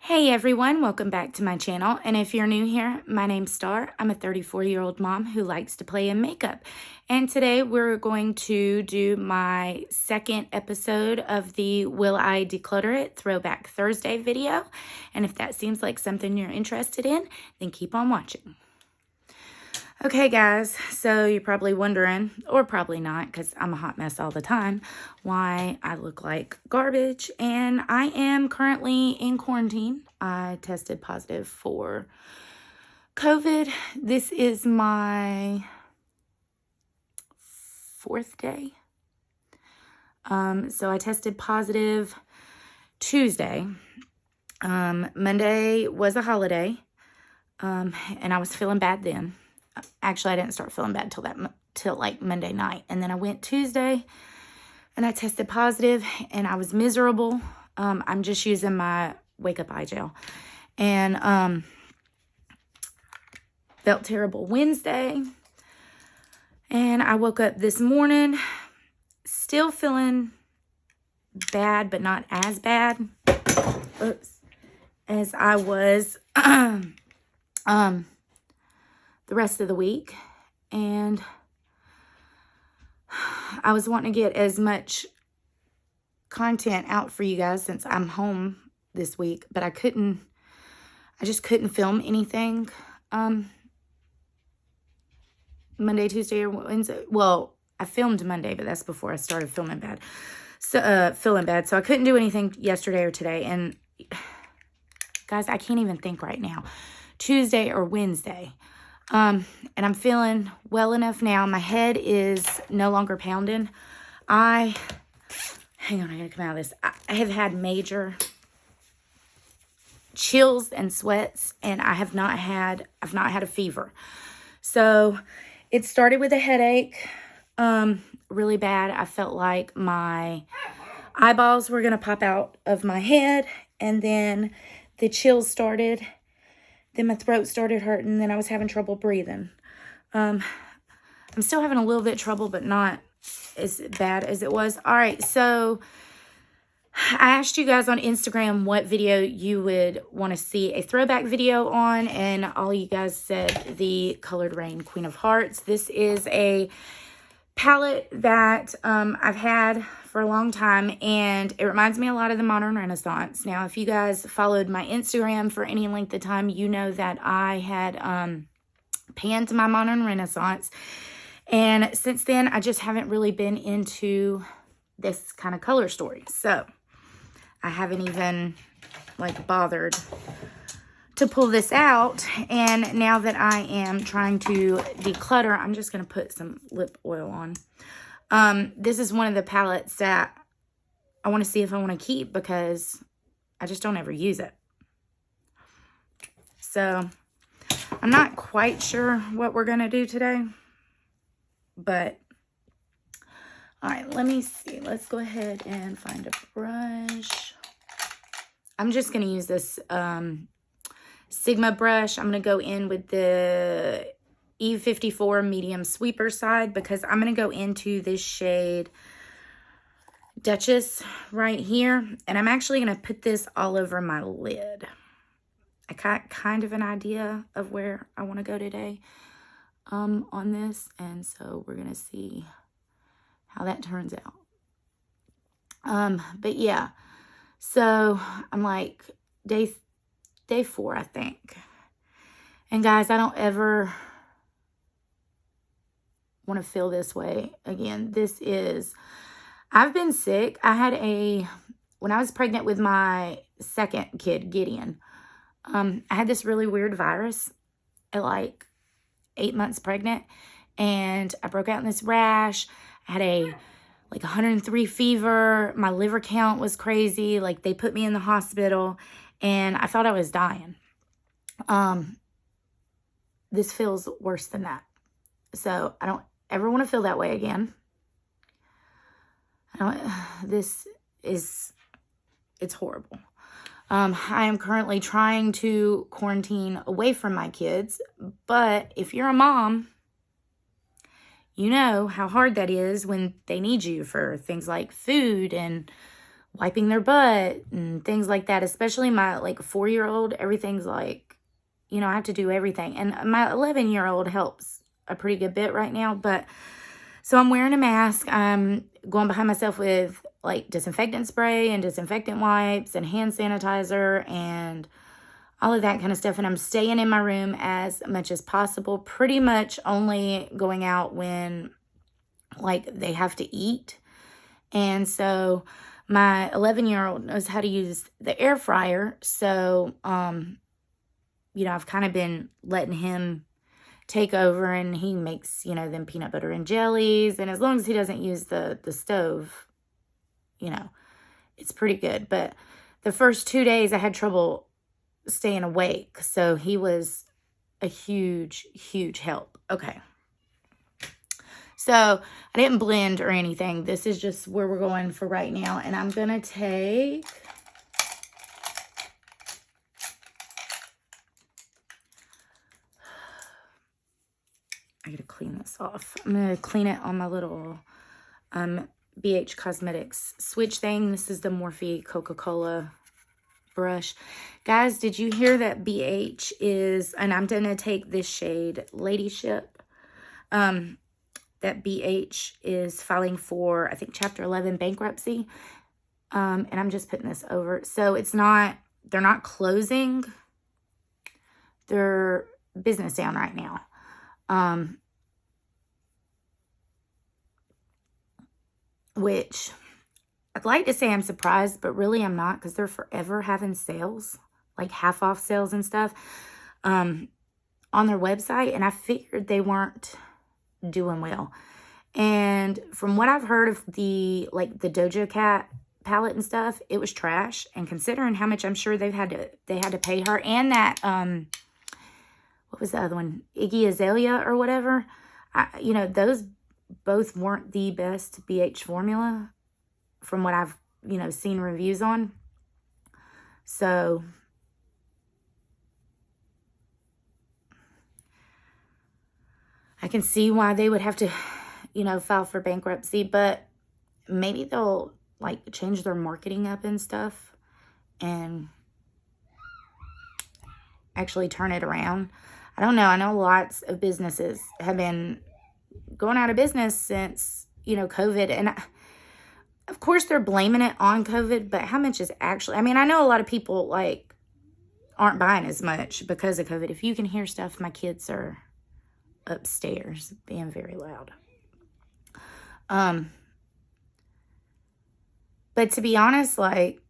Hey everyone, welcome back to my channel. And if you're new here, my name's Star. I'm a 34-year-old mom who likes to play in makeup. And today we're going to do my second episode of the Will I Declutter It Throwback Thursday video. And if that seems like something you're interested in, then keep on watching. Okay guys, so you're probably wondering, or probably not, because I'm a hot mess all the time, why I look like garbage. And I am currently in quarantine. I tested positive for COVID. This is my 4th day. So I tested positive Tuesday. Monday was a holiday, and I was feeling bad then. Actually, I didn't start feeling bad till like Monday night. And then I went Tuesday and I tested positive and I was miserable. I'm just using my Wake Up Eye Gel. And felt terrible Wednesday. And I woke up this morning still feeling bad, but not as bad as I was the rest of the week. And I was wanting to get as much content out for you guys since I'm home this week, but I just couldn't film anything Monday, Tuesday, or Wednesday. Well, I filmed Monday, but that's before I started feeling bad. So I couldn't do anything yesterday or today. And guys, I can't even think right now. Tuesday or Wednesday. And I'm feeling well enough now. My head is no longer pounding. Hang on, I gotta come out of this. I have had major chills and sweats, and I've not had a fever. So it started with a headache, really bad. I felt like my eyeballs were gonna pop out of my head, and then the chills started. Then my throat started hurting, and then I was having trouble breathing. I'm still having a little bit of trouble, but not as bad as it was. All right, so I asked you guys on Instagram what video you would want to see a throwback video on, and all you guys said the Colored Rain Queen of Hearts. This is a palette that I've had for a long time, and it reminds me a lot of the Modern Renaissance. Now, if you guys followed my Instagram for any length of time, you know that I had panned my Modern Renaissance, and since then I just haven't really been into this kind of color story, so I haven't even like bothered to pull this out. And now that I am trying to declutter, I'm just going to put some lip oil on. This is one of the palettes that I want to see if I want to keep because I just don't ever use it. So I'm not quite sure what we're going to do today, but all right, let me see. Let's go ahead and find a brush. I'm just going to use this Sigma brush. I'm going to go in with the E54 medium sweeper side because I'm going to go into this shade Duchess right here. And I'm actually going to put this all over my lid. I got kind of an idea of where I want to go today on this. And so we're going to see how that turns out. But yeah, so I'm like day 4, I think. And guys, I don't ever want to feel this way again. I've been sick. When I was pregnant with my second kid, Gideon, I had this really weird virus at like 8 months pregnant, and I broke out in this rash. I had like 103 fever. My liver count was crazy. Like they put me in the hospital and I thought I was dying. This feels worse than that. So I don't ever want to feel that way again. It's horrible. I am currently trying to quarantine away from my kids, but if you're a mom, you know how hard that is when they need you for things like food and wiping their butt and things like that. Especially my like 4-year-old, everything's like, you know, I have to do everything. And my 11-year-old helps a pretty good bit right now. But so I'm wearing a mask. I'm going behind myself with like disinfectant spray and disinfectant wipes and hand sanitizer and all of that kind of stuff. And I'm staying in my room as much as possible, pretty much only going out when like they have to eat. And so my 11-year-old knows how to use the air fryer. So, you know, I've kind of been letting him take over, and he makes, you know, them peanut butter and jellies. And as long as he doesn't use the stove, you know, it's pretty good. But the first 2 days I had trouble staying awake. So he was a huge, huge help. Okay. So I didn't blend or anything. This is just where we're going for right now. And I'm going to take I got to clean this off. I'm going to clean it on my little BH Cosmetics switch thing. This is the Morphe Coca-Cola brush. Guys, did you hear that BH is, and I'm going to take this shade, Ladyship. That BH is filing for, I think, Chapter 11 bankruptcy. And I'm just putting this over. So it's not, they're not closing their business down right now. Which I'd like to say I'm surprised, but really I'm not, because they're forever having sales, like half off sales and stuff, on their website. And I figured they weren't doing well. And from what I've heard of the, like the Doja Cat palette and stuff, it was trash. And considering how much I'm sure they had to pay her, and that, what was the other one? Iggy Azalea or whatever. You know, those both weren't the best BH formula from what I've, you know, seen reviews on. So I can see why they would have to, you know, file for bankruptcy, but maybe they'll like change their marketing up and stuff and actually turn it around. I don't know. I know lots of businesses have been going out of business since, you know, COVID. And of course they're blaming it on COVID, but how much is actually, I mean, I know a lot of people like aren't buying as much because of COVID. If you can hear stuff, my kids are upstairs being very loud. But to be honest, like,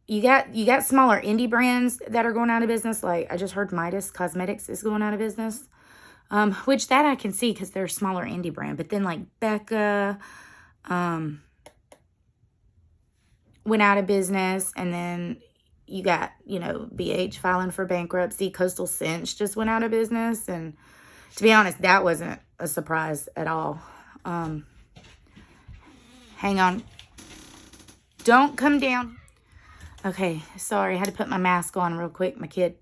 you got smaller indie brands that are going out of business. Like, I just heard Midas Cosmetics is going out of business. Which that I can see because they're a smaller indie brand. But then, like, Becca went out of business. And then you got, you know, BH filing for bankruptcy. Coastal Cinch just went out of business. And to be honest, that wasn't a surprise at all. Hang on. Don't come down. Okay, sorry. I had to put my mask on real quick. My kid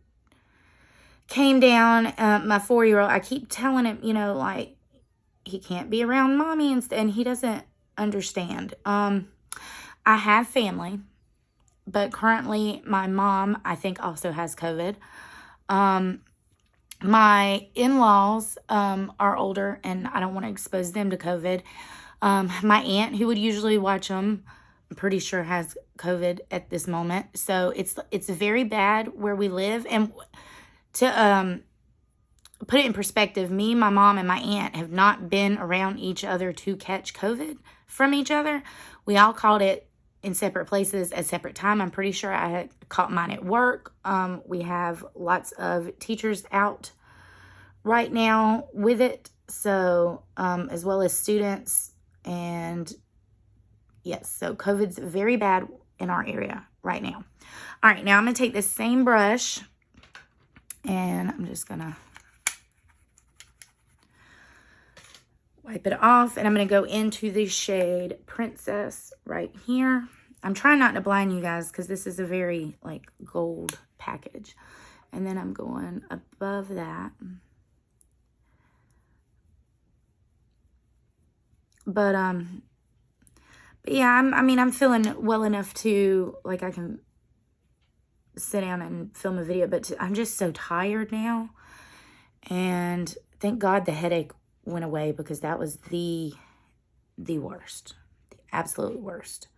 came down. My 4-year-old, I keep telling him, you know, like, he can't be around mommy, and he doesn't understand. I have family, but currently my mom, I think, also has COVID. My in-laws are older, and I don't want to expose them to COVID. My aunt, who would usually watch them, I'm pretty sure has COVID at this moment. So it's very bad where we live. And to put it in perspective, me, my mom, and my aunt have not been around each other to catch COVID from each other. We all caught it in separate places at separate time. I'm pretty sure I had caught mine at work. We have lots of teachers out right now with it. So, as well as students. And yes, so COVID's very bad in our area right now. All right, now I'm going to take this same brush and I'm just going to wipe it off. And I'm going to go into the shade Princess right here. I'm trying not to blind you guys because this is a very, like, gold package. And then I'm going above that. But But yeah, I'm feeling well enough to, like, I can sit down and film a video, but I'm just so tired now. And thank God the headache went away, because that was the worst, the absolute worst.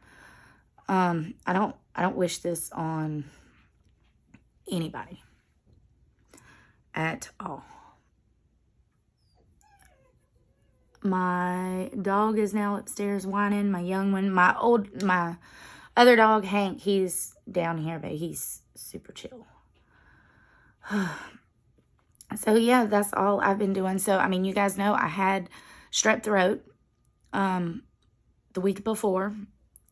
I don't wish this on anybody at all. My dog is now upstairs whining. My young one, my other dog, Hank, he's down here, but he's super chill. So yeah, that's all I've been doing. So, I mean, you guys know I had strep throat the week before.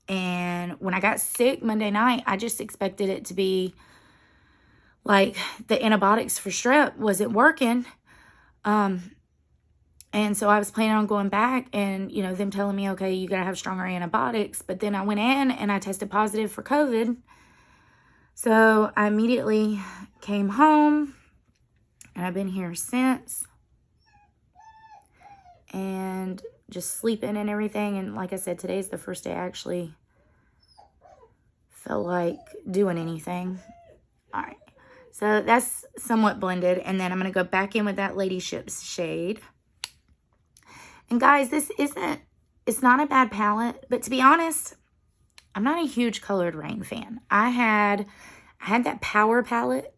And when I got sick Monday night, I just expected it to be like the antibiotics for strep wasn't working. And so I was planning on going back and, you know, them telling me, okay, you got to have stronger antibiotics. But then I went in and I tested positive for COVID. So I immediately came home, and I've been here since. And just sleeping and everything. And like I said, today's the first day I actually felt like doing anything. All right. So that's somewhat blended. And then I'm going to go back in with that Ladyship's shade. And guys, it's not a bad palette, but to be honest, I'm not a huge Colored Rain fan. I had that Power palette.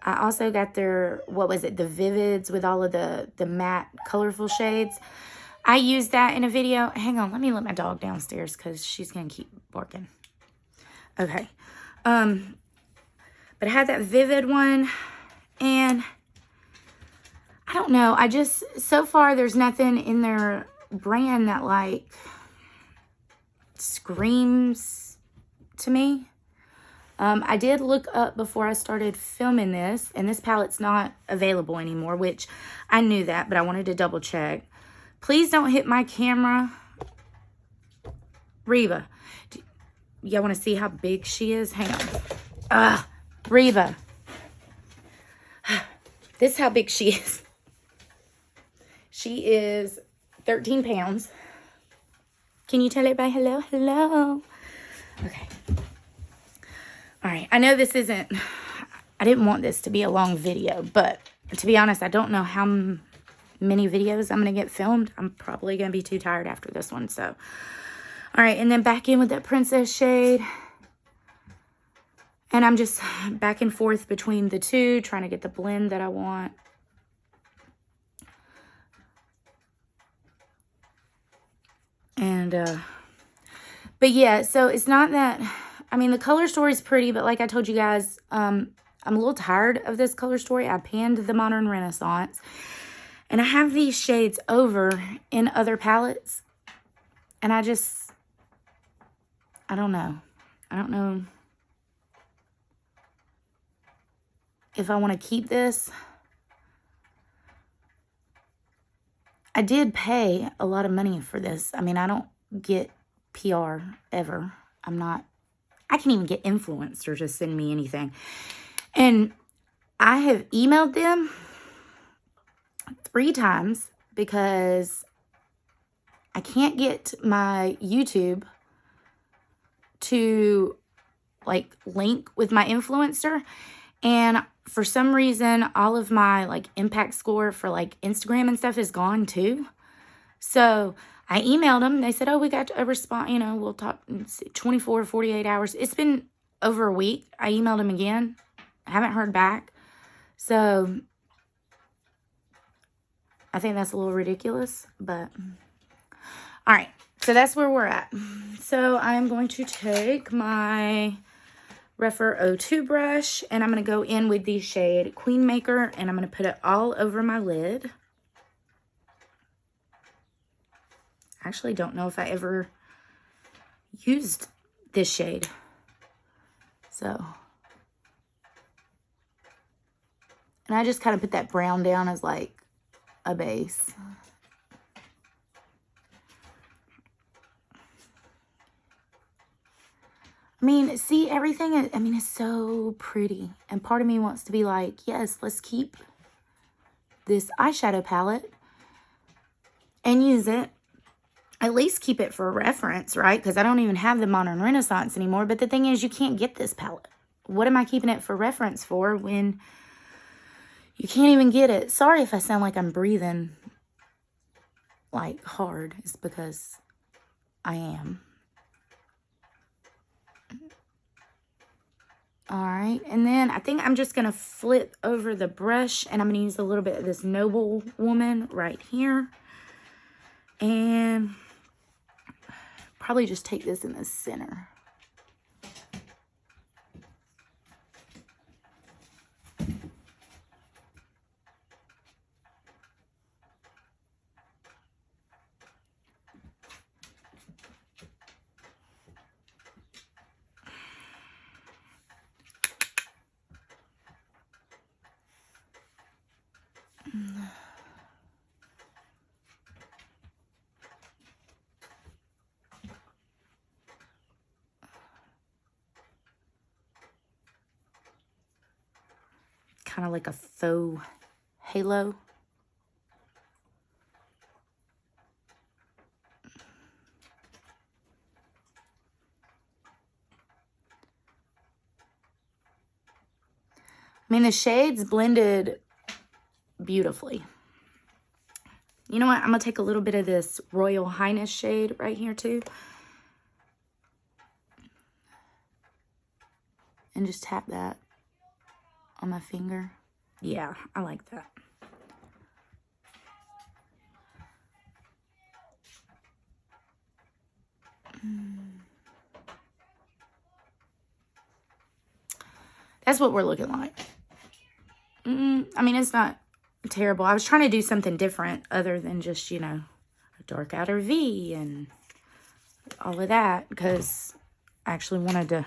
I also got their, what was it, the Vivids with all of the matte colorful shades. I used that in a video. Hang on, let me let my dog downstairs because she's going to keep barking. Okay. But I had that Vivid one, and I don't know. So far, there's nothing in their brand that, like, screams to me. I did look up before I started filming this, and this palette's not available anymore, which I knew that, but I wanted to double check. Please don't hit my camera. Reba, y'all want to see how big she is? Hang on. Reba. This is how big she is. She is 13 pounds. Can you tell everybody hello? Hello. Okay. All right. I know this isn't, I didn't want this to be a long video, but to be honest, I don't know how many videos I'm going to get filmed. I'm probably going to be too tired after this one. So, all right. And then back in with that Princess shade. And I'm just back and forth between the two, trying to get the blend that I want. And, but yeah, so it's not that, I mean, the color story is pretty, but like I told you guys, I'm a little tired of this color story. I panned the Modern Renaissance, and I have these shades over in other palettes, and I don't know. I don't know if I want to keep this. I did pay a lot of money for this. I mean, I don't get PR ever. I can't even get influencers to send me anything. And I have emailed them 3 times because I can't get my YouTube to, like, link with my influencer. And for some reason, all of my, like, impact score for, like, Instagram and stuff is gone too. So I emailed them. They said, oh, we got a response. You know, we'll talk 24 to 48 hours. It's been over a week. I emailed them again. I haven't heard back. So I think that's a little ridiculous. But all right. So that's where we're at. So I'm going to take my Rephr 02 brush, and I'm going to go in with the shade Queen Maker, and I'm going to put it all over my lid. I actually don't know if I ever used this shade. So, and I just kind of put that brown down as like a base. I mean, see, everything, I mean, it's so pretty. And part of me wants to be like, yes, let's keep this eyeshadow palette and use it. at least keep it for reference, right? Because I don't even have the Modern Renaissance anymore. But the thing is, you can't get this palette. What am I keeping it for reference for when you can't even get it? Sorry if I sound like I'm breathing like hard. It's because I am. All right, and then I think I'm just going to flip over the brush, and I'm going to use a little bit of this Noble Woman right here. And probably just take this in the center. Kind of like a faux halo. I mean, the shades blended beautifully. You know what? I'm going to take a little bit of this Royal Highness shade right here too. And just tap that on my finger. Yeah, I like that. That's what we're looking like. I mean, it's not terrible. I was trying to do something different other than just, you know, a dark outer V and all of that, because I actually wanted to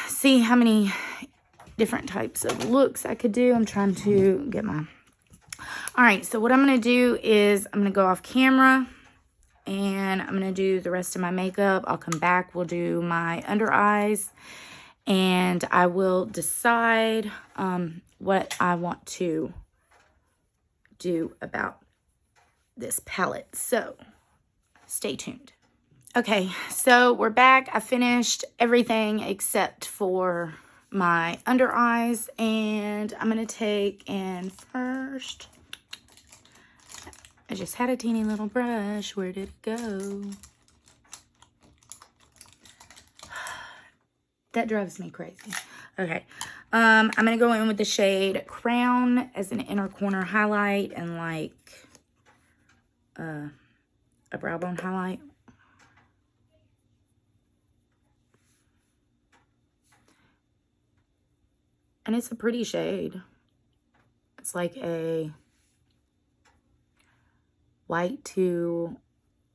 see how many different types of looks I could do. I'm trying to get my... All right, so what I'm going to do is I'm going to go off camera and I'm going to do the rest of my makeup. I'll come back. We'll do my under eyes and I will decide what I want to do about this palette. So stay tuned. Okay, so we're back. I finished everything except for my under eyes, and I'm going to take, and first, I just had a teeny little brush. Where did it go? That drives me crazy. Okay, I'm going to go in with the shade Crown as an inner corner highlight and like a brow bone highlight. And it's a pretty shade. It's like a white to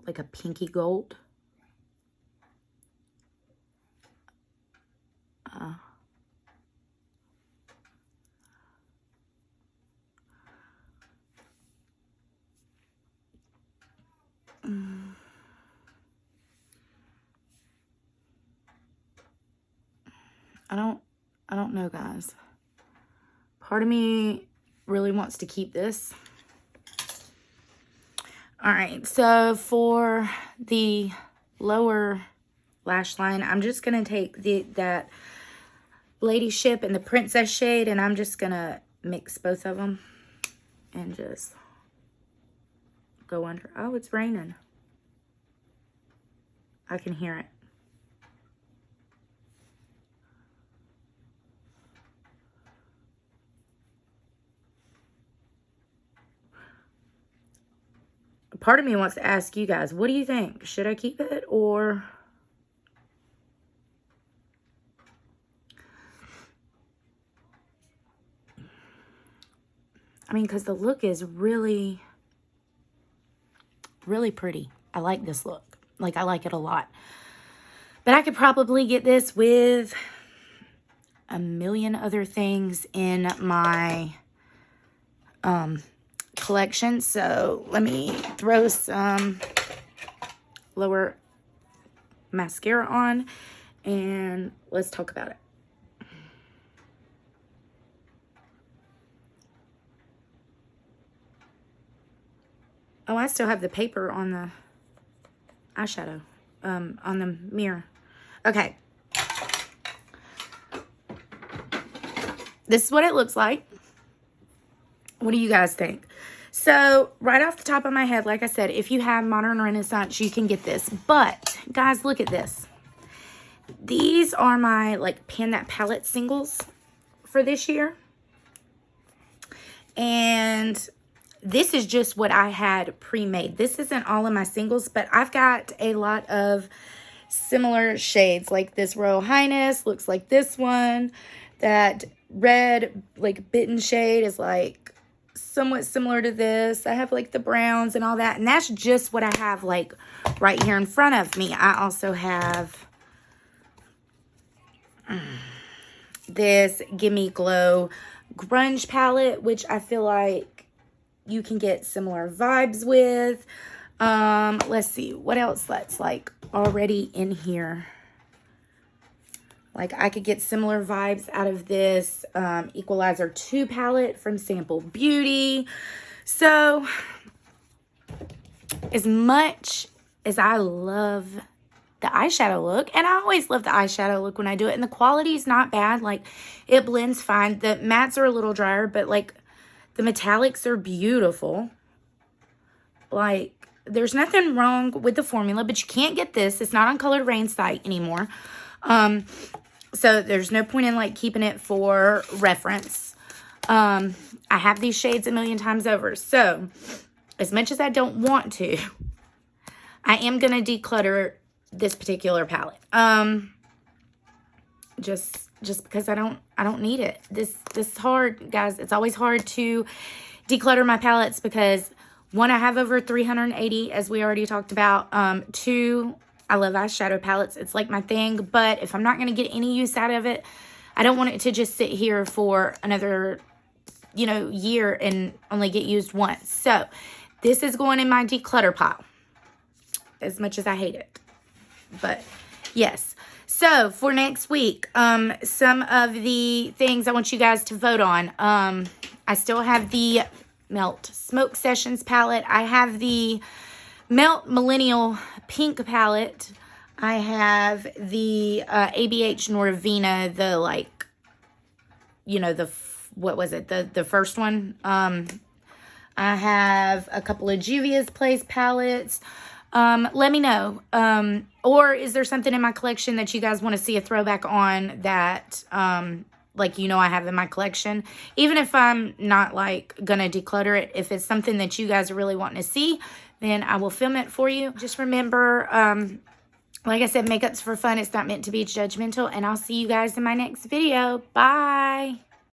like a pinky gold. I don't know, guys. Part of me really wants to keep this. All right, so for the lower lash line, I'm just gonna take that Ladyship and the Princess shade, and I'm just gonna mix both of them and just go under. Oh, it's raining. I can hear it. Part of me wants to ask you guys, what do you think? Should I keep it or... I mean, because the look is really, really pretty. I like this look. Like, I like it a lot. But I could probably get this with a million other things in my collection. So let me throw some lower mascara on and let's talk about it. Oh, I still have the paper on the eyeshadow, on the mirror. Okay. This is what it looks like. What do you guys think? So, right off the top of my head, like I said, if you have Modern Renaissance, you can get this. But, guys, look at this. These are my, like, Pan That Palette singles for this year. And this is just what I had pre-made. This isn't all of my singles, but I've got a lot of similar shades. Like this Royal Highness looks like this one. That red, like, bitten shade is, like, somewhat similar to this. I have, like, the browns and all that. And that's just what I have, like, right here in front of me. I also have this Gimme Glow Grunge palette, which I feel like you can get similar vibes with. Let's see. What else that's, like, already in here? Like, I could get similar vibes out of this Equalizer 2 palette from Sample Beauty. So, as much as I love the eyeshadow look, and I always love the eyeshadow look when I do it, and the quality is not bad. Like, it blends fine. The mattes are a little drier, but, like, the metallics are beautiful. Like, there's nothing wrong with the formula, but you can't get this. It's not on Colored Rain's site anymore. So there's no point in, like, keeping it for reference. I have these shades a million times over. So, as much as I don't want to, I am going to declutter this particular palette. Just because I don't need it. This is hard, guys. It's always hard to declutter my palettes because, one, I have over 380, as we already talked about. Two, I love eyeshadow palettes. It's like my thing. But if I'm not going to get any use out of it, I don't want it to just sit here for another, you know, year and only get used once. So, this is going in my declutter pile. As much as I hate it. But, yes. So, for next week, some of the things I want you guys to vote on. I still have the Melt Smoke Sessions palette. I have the Melt Millennial Pink palette. I have the ABH Norvina, the, like, you know, what was it? The first one. I have a couple of Juvia's Place palettes. Let me know. Or is there something in my collection that you guys want to see a throwback on that, like, you know, I have in my collection? Even if I'm not, like, gonna declutter it, if it's something that you guys are really wanting to see, then I will film it for you. Just remember, like I said, makeup's for fun. It's not meant to be judgmental. And I'll see you guys in my next video. Bye.